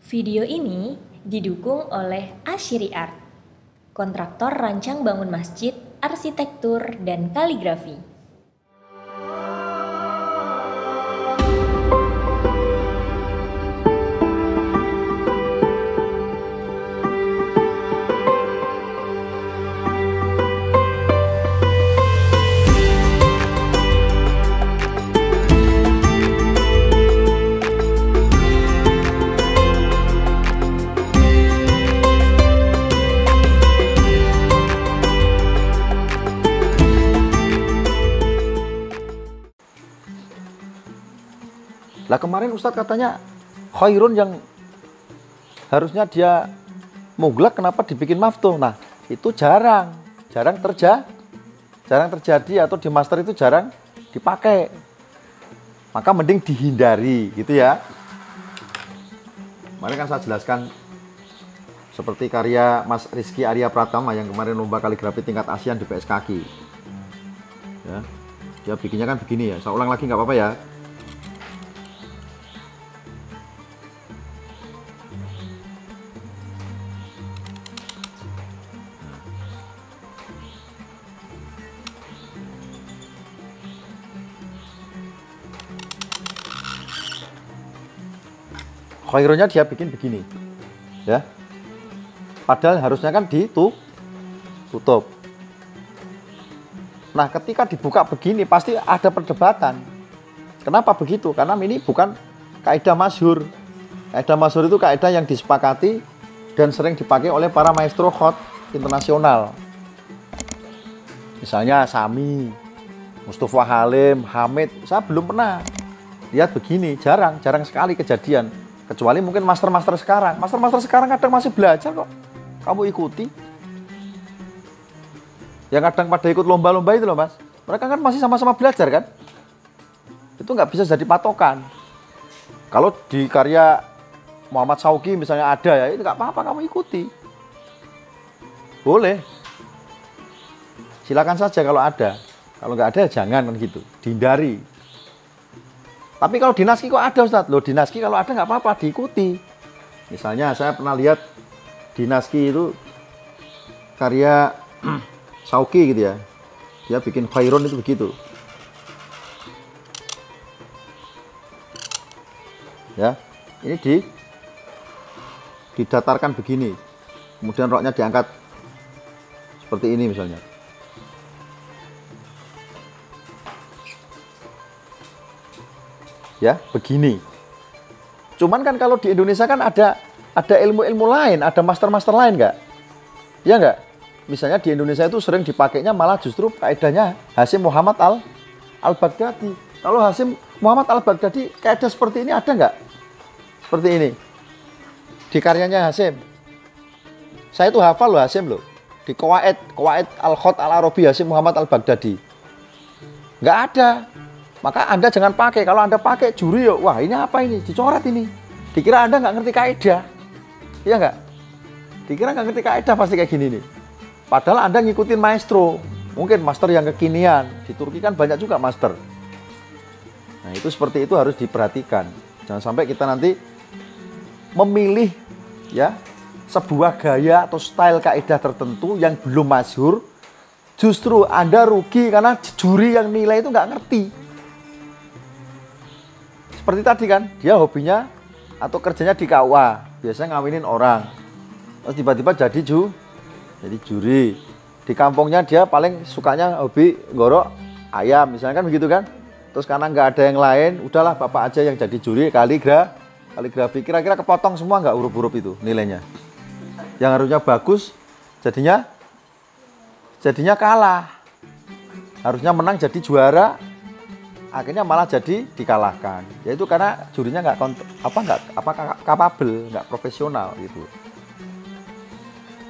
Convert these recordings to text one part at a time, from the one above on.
Video ini didukung oleh Ashiri Art, kontraktor rancang bangun masjid, arsitektur, dan kaligrafi. Lah kemarin Ustadz katanya khairun yang harusnya dia muglak kenapa dibikin maftuh? Nah, itu jarang terjadi atau di master itu jarang dipakai. Maka mending dihindari gitu ya. Kemarin kan saya jelaskan seperti karya Mas Rizky Arya Pratama yang kemarin lomba kaligrafi tingkat ASEAN di PS Kaki. Ya. Dia bikinnya kan begini ya. Saya ulang lagi nggak apa-apa ya. Khairunnya dia bikin begini ya, padahal harusnya kan ditutup. Nah ketika dibuka begini pasti ada perdebatan. Kenapa begitu? Karena ini bukan kaidah masyhur. Kaidah masyhur itu kaidah yang disepakati dan sering dipakai oleh para maestro khot internasional. Misalnya Sami, Mustafa Halim, Hamid. Saya belum pernah lihat begini, jarang sekali kejadian. Kecuali mungkin master-master sekarang. Master-master sekarang kadang masih belajar kok. Kamu ikuti. Yang kadang pada ikut lomba-lomba itu loh mas. Mereka kan masih sama-sama belajar kan. Itu nggak bisa jadi patokan. Kalau di karya Muhammad Sauki misalnya ada ya, itu nggak apa-apa kamu ikuti. Boleh. Silakan saja kalau ada. Kalau nggak ada jangan kan gitu. Dihindari. Tapi kalau dinaski kok ada Ustadz? Loh dinaski kalau ada nggak apa-apa, diikuti. Misalnya saya pernah lihat dinaski itu karya Sauki gitu ya. Dia bikin khairun itu begitu. Ya, ini didatarkan begini. Kemudian roknya diangkat seperti ini misalnya. Ya begini. Cuman kan kalau di Indonesia kan ada ilmu-ilmu lain, ada master-master lain nggak? Ya nggak? Misalnya di Indonesia itu sering dipakainya malah justru kaidahnya Hasyim Muhammad al-Baghdadi. Kalau Hasyim Muhammad al-Baghdadi kaidah seperti ini ada nggak? Seperti ini. Di karyanya Hasyim. Saya itu hafal loh Hasyim loh. Di Qawaid al-Khot al-Arabi Hasyim Muhammad al-Baghdadi. Nggak ada. Maka Anda jangan pakai. Kalau Anda pakai juri yuk, wah ini apa ini? Dicoret ini. Dikira Anda nggak ngerti kaidah. Iya nggak? Dikira nggak ngerti kaidah pasti kayak gini nih. Padahal Anda ngikutin maestro. Mungkin master yang kekinian. Di Turki kan banyak juga master. Nah itu seperti itu harus diperhatikan. Jangan sampai kita nanti memilih ya sebuah gaya atau style kaidah tertentu yang belum masyhur. Justru Anda rugi karena juri yang nilai itu nggak ngerti. Seperti tadi kan, dia hobinya atau kerjanya di KUA, biasanya ngawinin orang. Terus tiba-tiba jadi juri. Di kampungnya dia paling sukanya hobi ngorok ayam, misalnya kan begitu kan. Terus karena nggak ada yang lain, udahlah bapak aja yang jadi juri kaligrafi. Kira-kira kepotong semua nggak huruf-huruf itu nilainya. Yang harusnya bagus, jadinya kalah. Harusnya menang jadi juara. Akhirnya malah jadi dikalahkan. Yaitu karena jurinya nggak kapabel, nggak profesional gitu.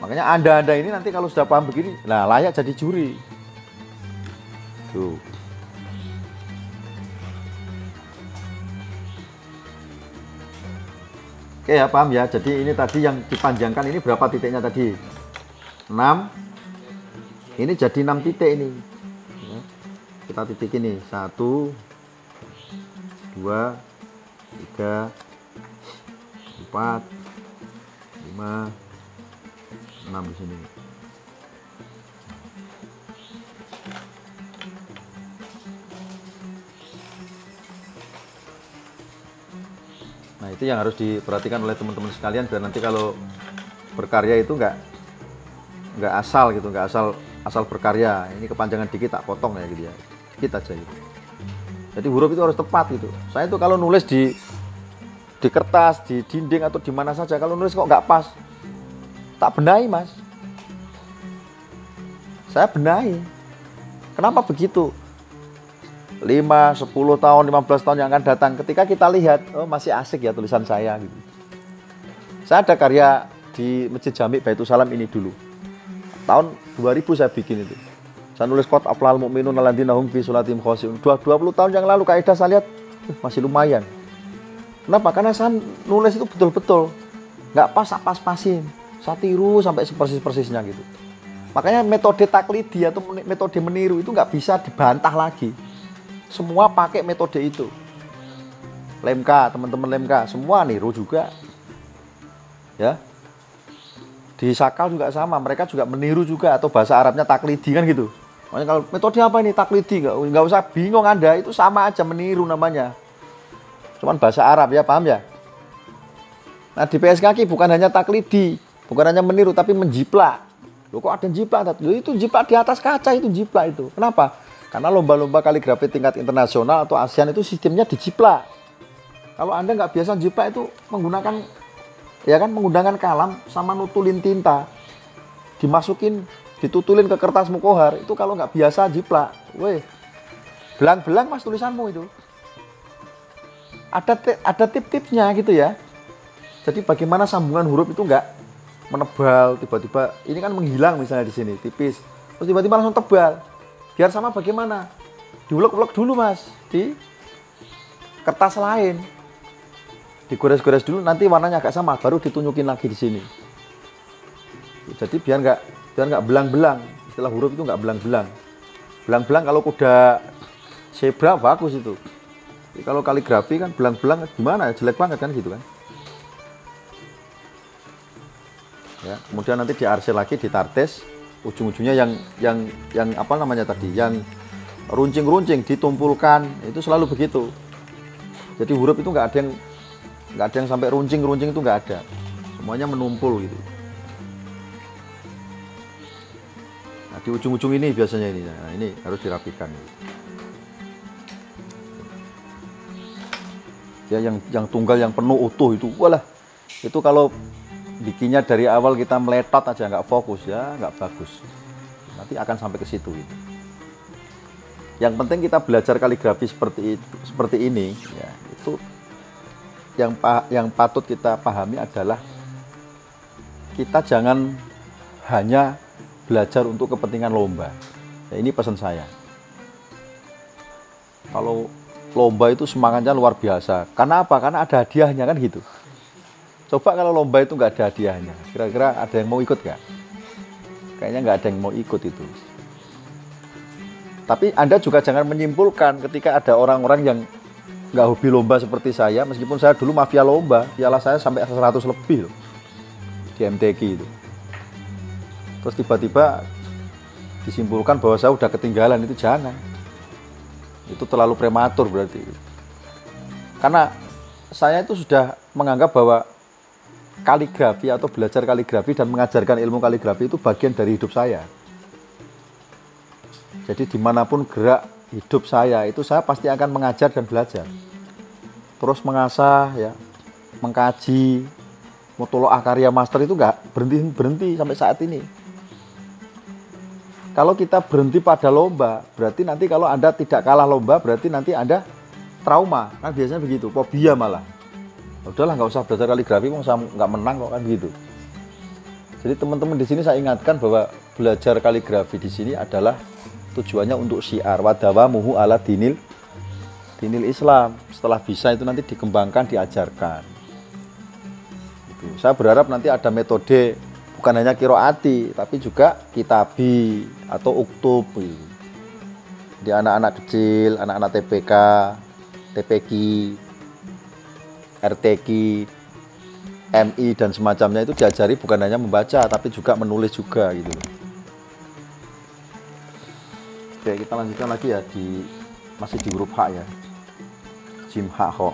Makanya Anda ini nanti kalau sudah paham begini, nah layak jadi juri. Tuh. Oke ya paham ya. Jadi ini tadi yang dipanjangkan ini berapa titiknya tadi? 6. Ini jadi 6 titik ini. Kita titik ini 1, 2, 3, 4, 5, 6 di sini. Nah, itu yang harus diperhatikan oleh teman-teman sekalian biar nanti kalau berkarya itu nggak asal gitu, nggak asal berkarya. Ini kepanjangan dikit tak potong ya gitu ya, dikit aja gitu. Jadi huruf itu harus tepat gitu. Saya itu kalau nulis di kertas, di dinding atau di mana saja, kalau nulis kok nggak pas, tak benahi mas. Saya benahi. Kenapa begitu? 5, 10 tahun, 15 tahun yang akan datang, ketika kita lihat, oh masih asik ya tulisan saya gitu. Saya ada karya di Masjid Jami Baitul Salam ini dulu. Tahun 2000 saya bikin itu. Saya nulis qad aflahal mu'minun alladzina hum fi sholatihim khashi'un. 20 tahun yang lalu kaidah saya lihat masih lumayan. Kenapa? Karena saya nulis itu betul-betul nggak pas-pasin. Saya tiru sampai sepersis-persisnya gitu. Makanya metode taklidi atau metode meniru itu nggak bisa dibantah lagi. Semua pakai metode itu. Lemka, teman-teman Lemka, semua niru juga. Ya. Di Sakal juga sama, mereka juga meniru juga atau bahasa Arabnya taklidi kan gitu. Makanya kalau metode apa ini taklidi, nggak usah bingung Anda, itu sama aja meniru namanya. Cuman bahasa Arab ya, paham ya? Nah di PSKQ bukan hanya taklidi, bukan hanya meniru tapi menjiplak. Loh kok ada jiplak? Loh itu jiplak di atas kaca, itu jiplak itu. Kenapa? Karena lomba-lomba kaligrafi tingkat internasional atau ASEAN itu sistemnya dijiplak. Kalau Anda nggak biasa jiplak itu menggunakan menggunakan kalam sama nutulin tinta, dimasukin, ditutulin ke kertas mukohar, itu kalau nggak biasa jiplak, weh, belang-belang mas tulisanmu itu. Ada tip-tipnya gitu ya. Jadi bagaimana sambungan huruf itu nggak menebal, tiba-tiba ini kan menghilang misalnya di sini tipis, terus tiba-tiba langsung tebal. Biar sama bagaimana? Diulek-ulek dulu mas di kertas lain, digores-gores dulu, nanti warnanya agak sama, baru ditunjukin lagi di sini. Jadi biar nggak belang-belang, istilah huruf itu nggak belang-belang. Belang-belang kalau kuda zebra bagus itu. Jadi kalau kaligrafi kan belang-belang gimana? Jelek banget kan gitu kan. Ya, kemudian nanti diarsir lagi, ditartes, ujung-ujungnya yang apa namanya tadi, yang runcing-runcing ditumpulkan, itu selalu begitu. Jadi huruf itu nggak ada yang sampai runcing-runcing, itu nggak ada, semuanya menumpul gitu. Nah di ujung-ujung ini biasanya ini, nah, ini harus dirapikan. Ya yang tunggal yang penuh utuh itu, walah, itu kalau bikinnya dari awal kita meletot aja nggak fokus ya nggak bagus, nanti akan sampai ke situ gitu. Yang penting kita belajar kaligrafi seperti ini ya, itu yang patut kita pahami adalah kita jangan hanya belajar untuk kepentingan lomba ya, ini pesan saya. Kalau lomba itu semangatnya luar biasa, karena apa? Karena ada hadiahnya kan gitu. Coba kalau lomba itu nggak ada hadiahnya, kira-kira ada yang mau ikut nggak? Kayaknya nggak ada yang mau ikut itu. Tapi Anda juga jangan menyimpulkan ketika ada orang-orang yang nggak hobi lomba seperti saya, meskipun saya dulu mafia lomba, piala saya sampai 100 lebih loh, di MTQ itu. Terus tiba-tiba disimpulkan bahwa saya udah ketinggalan, itu jangan. Itu terlalu prematur berarti. Karena saya itu sudah menganggap bahwa kaligrafi atau belajar kaligrafi dan mengajarkan ilmu kaligrafi itu bagian dari hidup saya. Jadi dimanapun gerak hidup saya, itu saya pasti akan mengajar dan belajar. Terus mengasah, ya, mengkaji, mutolaah karya master itu nggak berhenti sampai saat ini. Kalau kita berhenti pada lomba, berarti nanti kalau Anda tidak kalah lomba, berarti nanti Anda trauma. Kan biasanya begitu, fobia malah. Udahlah nggak usah belajar kaligrafi, nggak menang kok kan gitu. Jadi teman-teman di sini saya ingatkan bahwa belajar kaligrafi di sini adalah tujuannya untuk syiar wadawamuhu ala dinil Islam. Setelah bisa itu nanti dikembangkan, diajarkan. Gitu. Saya berharap nanti ada metode bukan hanya kiroati, tapi juga kitabi atau uktub. Gitu. Di anak-anak kecil, anak-anak TPK, TPQ, RTQ, MI dan semacamnya itu diajari bukan hanya membaca tapi juga menulis juga gitu loh. Oke, kita lanjutkan lagi ya, masih di huruf H ya. Jim Ha Ho.